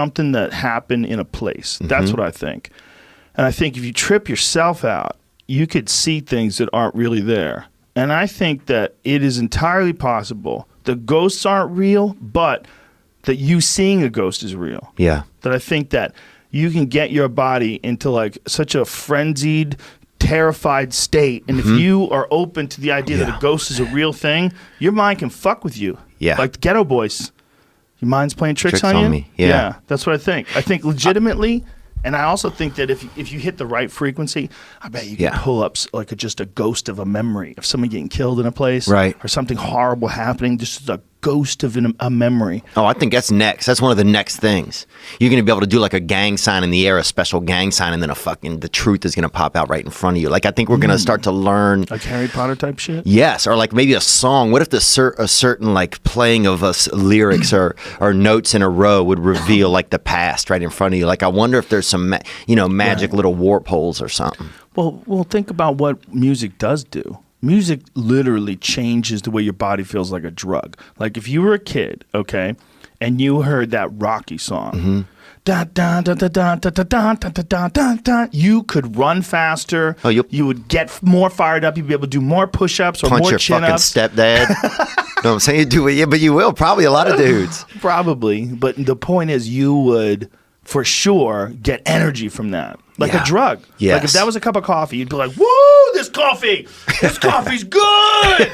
something that happened in a place. That's what I think. And I think if you trip yourself out, you could see things that aren't really there. And I think that it is entirely possible the ghosts aren't real, but that you seeing a ghost is real. Yeah. That I think that you can get your body into like such a frenzied, terrified state. And if you are open to the idea that a ghost is a real thing, your mind can fuck with you. Yeah. Like the Ghetto Boys. Your mind's playing tricks on you? me. Yeah. That's what I think. I think legitimately, and I also think that if you hit the right frequency, I bet you can pull up like just a ghost of a memory of someone getting killed in a place. Right. Or something horrible happening, just a ghost of a memory. Oh, I think that's next. That's one of the next things. You're going to be able to do like a gang sign in the air, a special gang sign, and then the truth is going to pop out right in front of you. Like, I think we're going to start to learn. Like Harry Potter type shit? Yes, or like maybe a song. What if a certain like playing of lyrics or notes in a row would reveal like the past right in front of you? Like, I wonder if there's some, magic little warp holes or something. Well, think about what music does do. Music literally changes the way your body feels like a drug. Like if you were a kid, okay, and you heard that Rocky song, you could run faster. Oh, you would get more fired up. You'd be able to do more push-ups or punch more your chin-ups. fucking stepdad. You know what I'm saying? You do it, yeah, but you will. Probably a lot of dudes. Probably, but the point is, you would for sure get energy from that, like a drug. Yes. Like if that was a cup of coffee, you'd be like, "Woo, this coffee's good."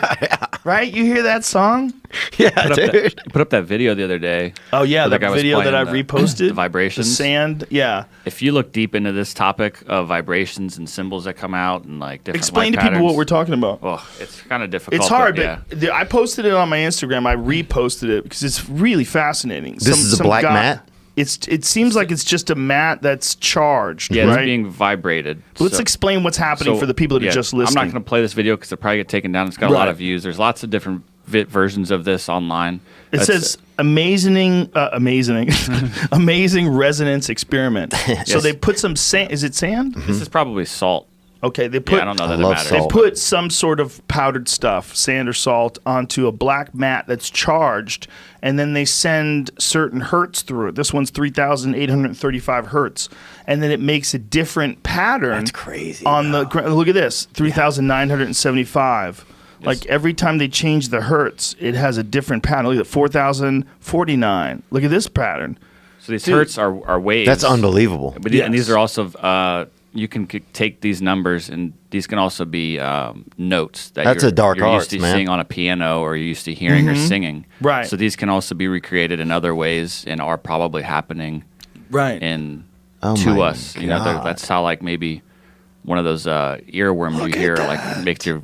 Right? You hear that song? Yeah, dude. Put up that video the other day. Oh yeah, where the guy was video that I playing reposted. The vibrations. The sand. Yeah. If you look deep into this topic of vibrations and symbols that come out and like different Explain light to people patterns, what we're talking about. Oh, it's kind of difficult. It's hard, but I posted it on my Instagram. I reposted it because it's really fascinating. This is a black mat? It seems like it's just a mat that's charged, yeah, right? it's being vibrated. Let's explain what's happening for the people that are just listening. I'm not going to play this video because it'll probably get taken down. It's got a lot of views. There's lots of different versions of this online. It says amazing resonance experiment. So they put some sand. Is it sand? This is probably salt. Okay, they put. I don't know that I it love matters. salt. They put some sort of powdered stuff, sand or salt, onto a black mat that's charged, and then they send certain hertz through it. This one's 3,835 hertz, and then it makes a different pattern. That's crazy. On the look at this, 3,975. Yes. Like every time they change the hertz, it has a different pattern. Look at 4,049. Look at this pattern. So these hertz are waves. That's unbelievable. But and these are also you can take these numbers, and these can also be notes that That's a dark you're arts, used to man. seeing on a piano, or you're used to hearing or singing. Right. So these can also be recreated in other ways, and are probably happening Right. to my us. You know, God. that's how like maybe one of those earworms you hear like makes the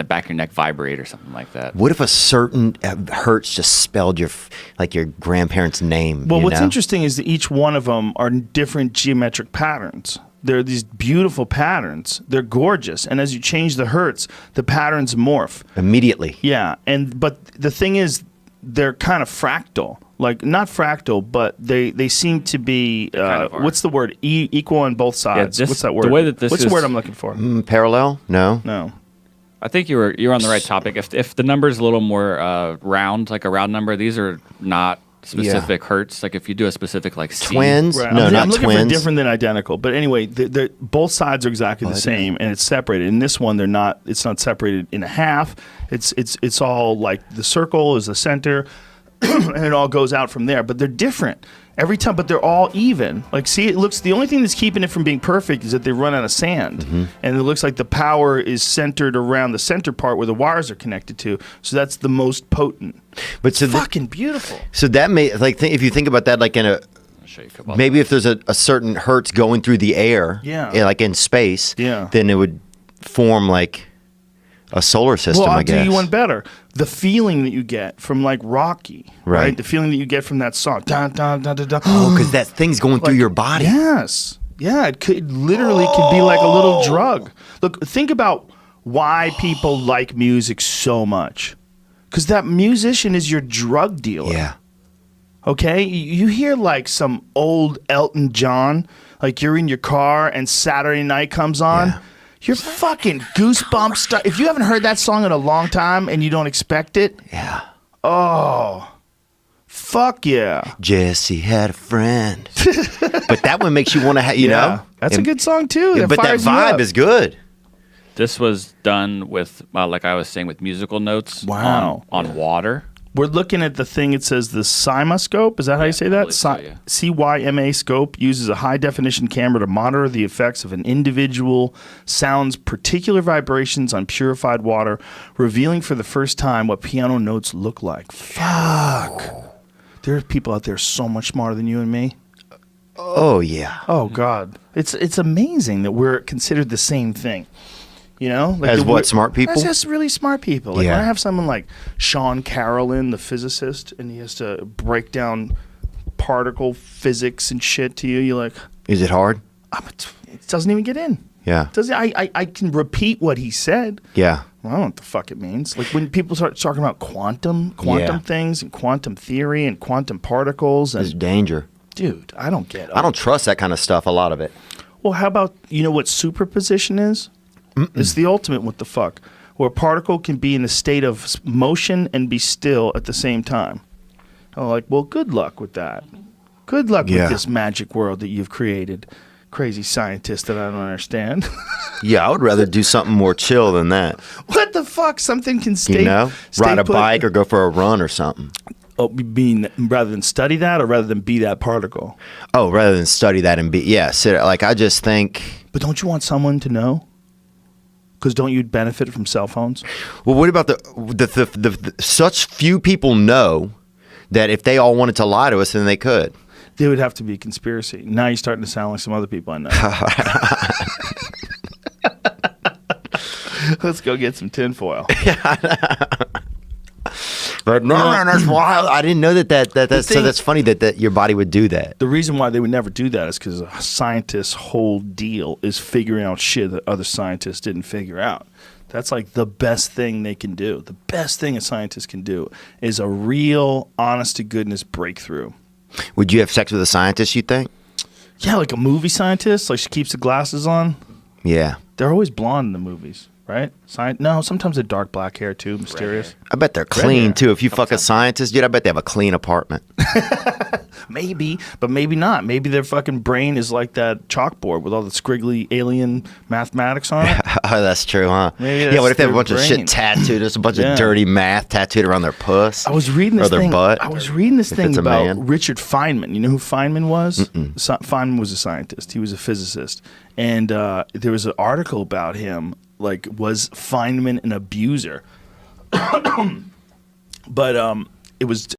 back of your neck vibrate or something like that. What if a certain hertz just spelled your grandparents' name? Well, you what's know? interesting is that each one of them are different geometric patterns. They're these beautiful patterns. They're gorgeous. And as you change the hertz, the patterns morph. Immediately. Yeah. But the thing is, they're kind of fractal. Like, not fractal, but they seem to be, kind of are. what's the word? Equal on both sides. this- What's that word? the way that this what's the is- word I'm looking for? Parallel? No. No. I think you're on the right topic. If the number is a little more round, like a round number, these are not specific hertz. Like if you do a specific like C, Twins? Right. No, I'm not looking twins. for different than identical. But anyway, both sides are exactly the same, and it's separated. In this one, they're not. It's not separated in a half. It's all like the circle is the center, and it all goes out from there. But they're different every time. But they're all even. Like, see, it looks. The only thing that's keeping it from being perfect is that they run out of sand, and it looks like the power is centered around the center part where the wires are connected to. So that's the most potent. But so Fucking beautiful. so that may if you think about that like in a I'll show you a couple. maybe if there's a certain hertz going through the air, like in space, then it would form like a solar system. Well, I'll I guess. do you one better. The feeling that you get from like Rocky, Right. The feeling that you get from that song. Dun, dun, dun, dun, dun. Oh, because that thing's going through your body. Yes. Yeah, it could literally could be like a little drug. Look, think about why people like music so much. Because that musician is your drug dealer. Yeah. Okay? You hear like some old Elton John, like you're in your car and Saturday Night comes on. Yeah. You're fucking goosebumps. If you haven't heard that song in a long time and you don't expect it, Yeah. Fuck yeah. Jesse had a friend. But that one makes you want to, you know? That's a And- good song too. But that fires you vibe up. is good. This was done with, like I was saying, with musical notes. Wow. On water. We're looking at the thing. It says the CymaScope. Is that how you say that? believe so, yeah. CYMA scope uses a high definition camera to monitor the effects of an individual sound's particular vibrations on purified water, revealing for the first time what piano notes look like. Fuck. There are people out there so much smarter than you and me. Oh, yeah. Oh God, it's amazing that we're considered the same thing. You know, like As the- what, smart people? As just really smart people. Like Yeah. when I have someone like Sean Carolyn, the physicist, and he has to break down particle physics and shit to you, you're like, Is it hard? it doesn't even get in. Yeah. Doesn't I can repeat what he said. Yeah. Well, I don't know what the fuck it means. Like when people start talking about quantum Yeah. things and quantum theory and quantum particles, There's and danger. dude, I don't get it. I don't trust that kind of stuff, a lot of it. Well, how about, you know what superposition is? It's the ultimate what the fuck, where a particle can be in a state of motion and be still at the same time. I'm like, well, good luck with that. Good luck Yeah. with this magic world that you've created. Crazy scientist that I don't understand. Yeah, I would rather do something more chill than that. What the fuck? Something can stay, You know? stay Ride a put- bike or go for a run or something. Oh, being rather than study that or rather than be that particle. Oh, rather than study that and be, yeah, sit, like I just think, But don't you want someone to know? Because don't you benefit from cell phones? well, what about the such few people know that if they all wanted to lie to us, then they could. There would have to be a conspiracy. Now you're starting to sound like some other people I know. Let's go get some tinfoil. But no, that's wild. I didn't know that's so thing- that's funny that your body would do that. The reason why they would never do that is because a scientist's whole deal is figuring out shit that other scientists didn't figure out. That's like the best thing they can do. The best thing a scientist can do is a real, honest to goodness breakthrough. Would you have sex with a scientist, you think? Yeah, like a movie scientist, like she keeps the glasses on. Yeah. They're always blonde in the movies, right? No, sometimes they're dark black hair too, mysterious. I bet they're clean hair. too. If you fuck a scientist, dude, I bet they have a clean apartment. Maybe, but maybe not. Maybe their fucking brain is like that chalkboard with all the scriggly alien mathematics on it. Oh, that's true, huh? Maybe Yeah, what if they have a that's bunch of their shit brain. tattooed? There's a bunch Yeah. of dirty math tattooed around their puss. I was reading or this their thing. butt. I was reading this if thing it's a about man. Richard Feynman. You know who Feynman was? Feynman was a scientist. He was a physicist, and there was an article about him. Like, was Feynman an abuser? But it was